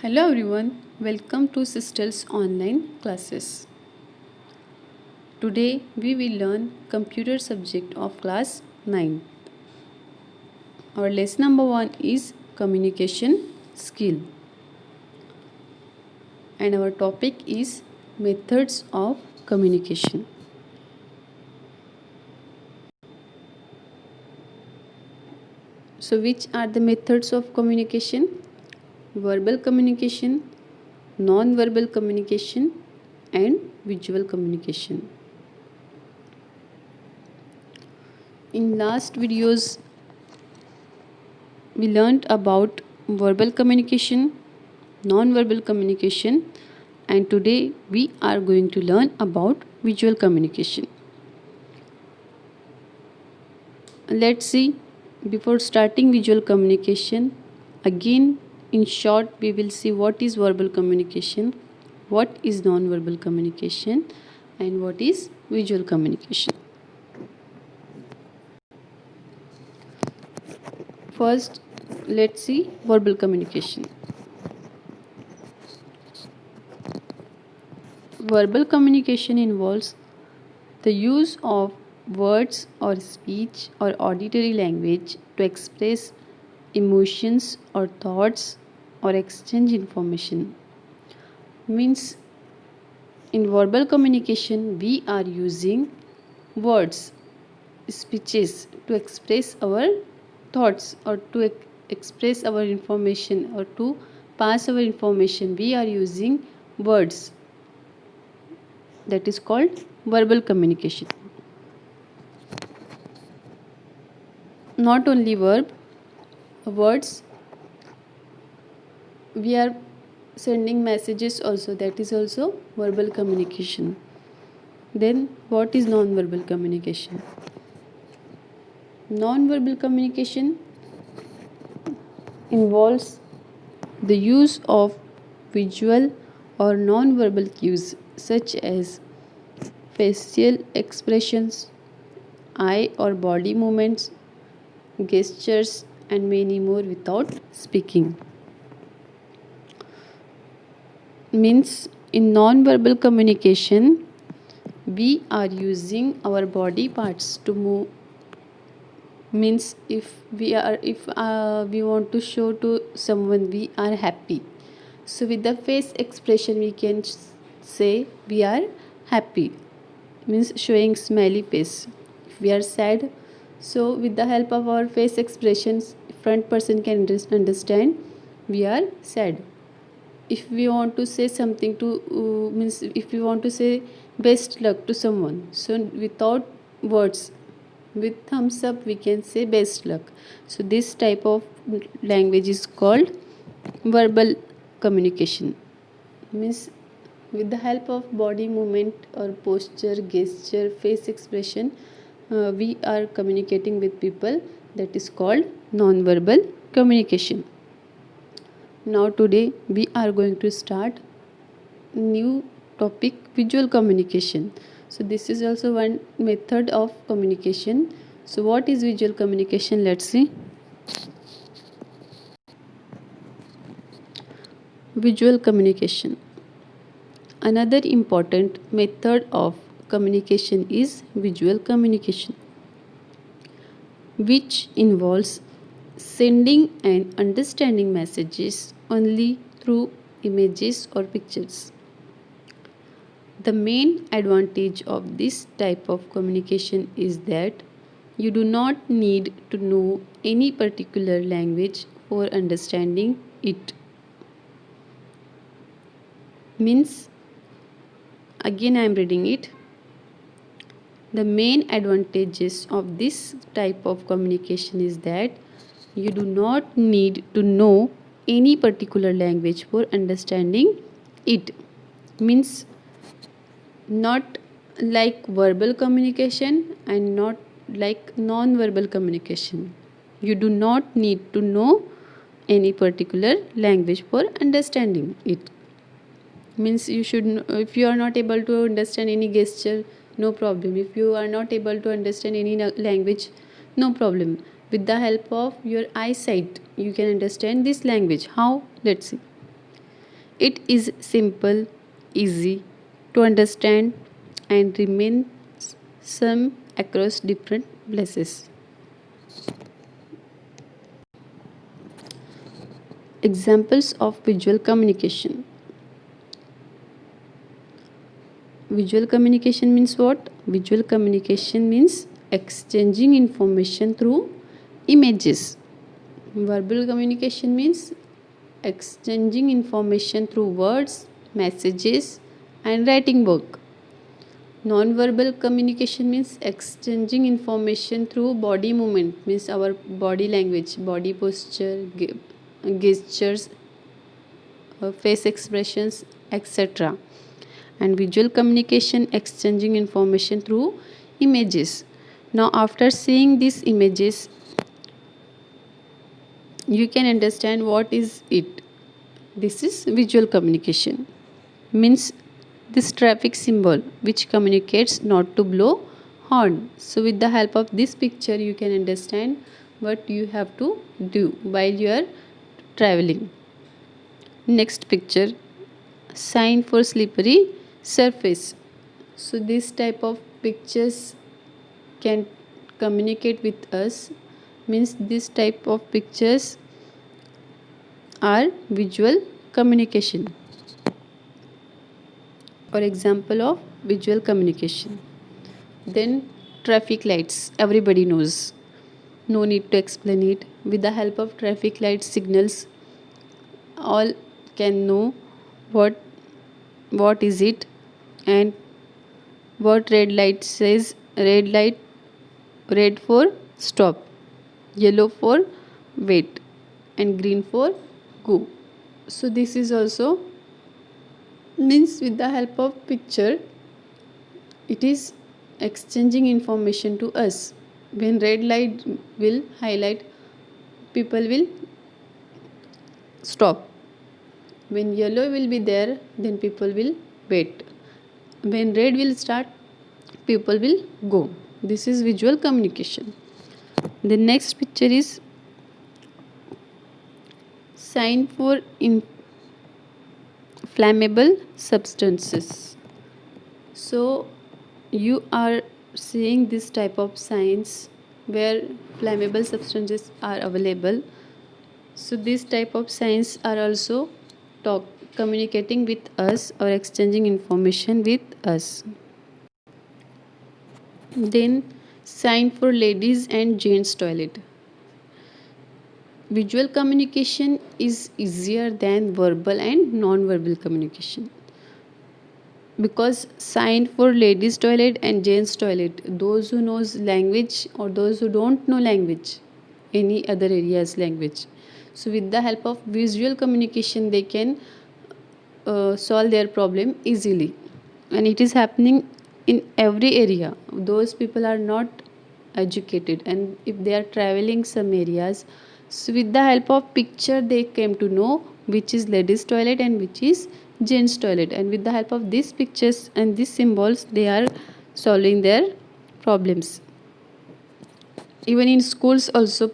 Hello everyone, welcome to Sisters Online Classes. Today we will learn computer subject of class 9. Our lesson number 1 is communication skill and our topic is methods of communication. So which are the methods of communication? Verbal communication, non-verbal communication and visual communication. In last videos we learned about verbal communication, non-verbal communication, and today we are going to learn about visual communication. Let's see, before starting visual communication, again in short we will see what is verbal communication, what is non-verbal communication, and what is visual communication. First, let's see verbal communication. Verbal communication involves the use of words or speech or auditory language to express emotions or thoughts or exchange information. Means in verbal communication we are using words, speeches to express our thoughts or to express our information or to pass our information. We are using words. That is called verbal communication. Not only words, we are sending messages also, that is also verbal communication. Then what is non-verbal communication? Non-verbal communication involves the use of visual or non-verbal cues such as facial expressions, eye or body movements, gestures and many more without speaking. Means in non-verbal communication we are using our body parts to move. Means if we want to show to someone we are happy, so with the face expression we can say we are happy, means showing smiley face. If we are sad, so with the help of our face expressions front person can understand we are sad. If we want to say something to means if we want to say best luck to someone, so without words, with thumbs up we can say best luck. So this type of language is called verbal communication. Means with the help of body movement or posture, gesture, face expression, we are communicating with people. That is called non-verbal communication. Now today we are going to start new topic, visual communication. So this is also one method of communication. So what is visual communication? Let's see. Visual communication. Another important method of communication is visual communication, which involves sending and understanding messages only through images or pictures. The main advantage of this type of communication is that you do not need to know any particular language for understanding it. Means, again I am reading it. The main advantages of this type of communication is that you do not need to know any particular language for understanding it. Means not like verbal communication and not like non-verbal communication. You do not need to know any particular language for understanding it. Means you should if you are not able to understand any gesture, no problem. If you are not able to understand any language, no problem. With the help of your eyesight you can understand this language. How? Let's see. It is simple, easy to understand, and remains some across different places. Examples of visual communication. Visual communication means what? Visual communication means exchanging information through images. Verbal communication means exchanging information through words, messages, and writing work. Non-verbal communication means exchanging information through body movement, means our body language, body posture, gestures, face expressions, etc. And visual communication, exchanging information through images. Now after seeing these images, you can understand what is it. This is visual communication, means this traffic symbol which communicates not to blow horn. So with the help of this picture you can understand what you have to do while you are traveling. Next picture, sign for slippery surface. So this type of pictures can communicate with us, means this type of pictures are visual communication or example of visual communication. Then traffic lights, everybody knows, no need to explain it. With the help of traffic light signals, all can know what is it, and what red light says. Red light, red for stop, yellow for wait, and green for go. So this is also, means with the help of picture it is exchanging information to us. When red light will highlight, people will stop. When yellow will be there, then people will wait. When red will start, people will go. This is visual communication. The next picture is sign for inflammable substances. So you are seeing this type of signs where flammable substances are available. So this type of signs are also communicating with us or exchanging information with us. Then sign for ladies and gents toilet. Visual communication is easier than verbal and non-verbal communication, because sign for ladies toilet and gents toilet, those who knows language or those who don't know language, any other areas language, so with the help of visual communication they can solve their problem easily. And it is happening in every area. Those people are not educated, and if they are traveling some areas, so with the help of picture they came to know which is ladies toilet and which is gents toilet, and with the help of these pictures and these symbols they are solving their problems. Even in schools also,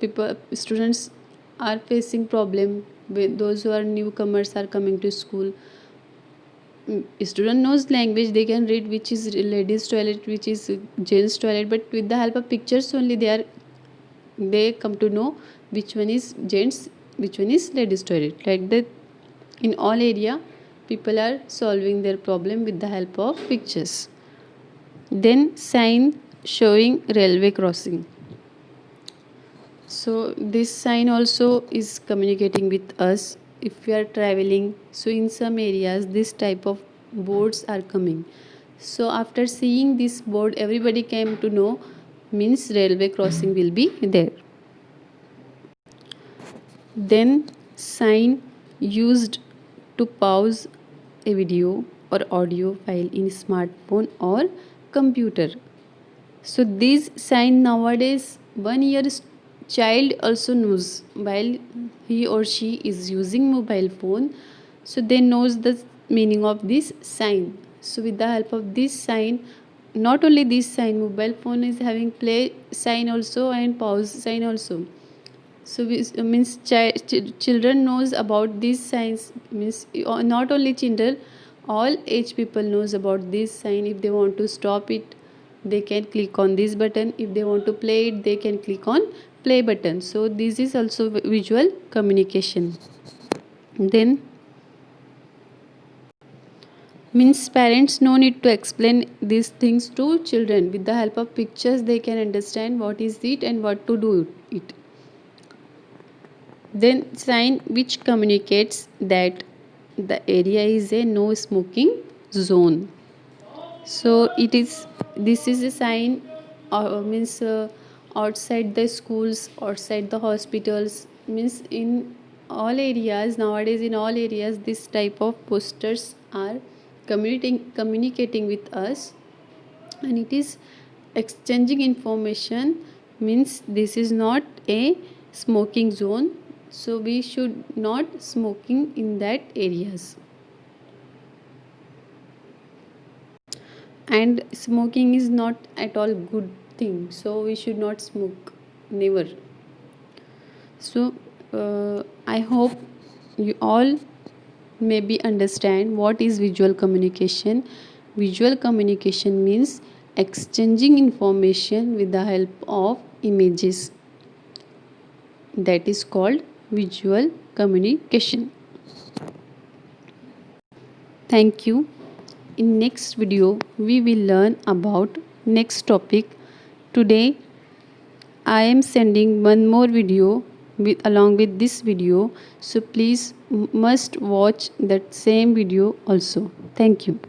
students are facing problem with those who are newcomers are coming to school. Student knows language, they can read which is ladies toilet, which is gents toilet, but with the help of pictures only they come to know which one is gents, which one is ladies toilet. Like that, in all area people are solving their problem with the help of pictures. Then sign showing railway crossing. So this sign also is communicating with us if we are traveling. So in some areas this type of boards are coming. So after seeing this board everybody came to know, means railway crossing will be there. Then sign used to pause a video or audio file in smartphone or computer. So these sign nowadays 1 year child also knows while he or she is using mobile phone, so they knows the meaning of this sign. So with the help of this sign, not only this sign, mobile phone is having play sign also and pause sign also. So means children knows about these signs, means not only children, all age people knows about this sign. If they want to stop it, they can click on this button. If they want to play it, they can click on play button. So this is also visual communication. Then means parents no need to explain these things to children. With the help of pictures they can understand what is it and what to do it. Then sign which communicates that the area is a no smoking zone. So it is, this is a sign, means outside the schools, outside the hospitals, means in all areas nowadays, in all areas this type of posters are communicating with us, and it is exchanging information. Means this is not a smoking zone, so we should not smoking in that areas. And smoking is not at all good thing, so we should not smoke, never. So I hope you all maybe understand what is visual communication. Visual communication means exchanging information with the help of images. That is called visual communication. Thank you. In next video we will learn about next topic. Today I am sending one more video along with this video, so please must watch that same video also. Thank you.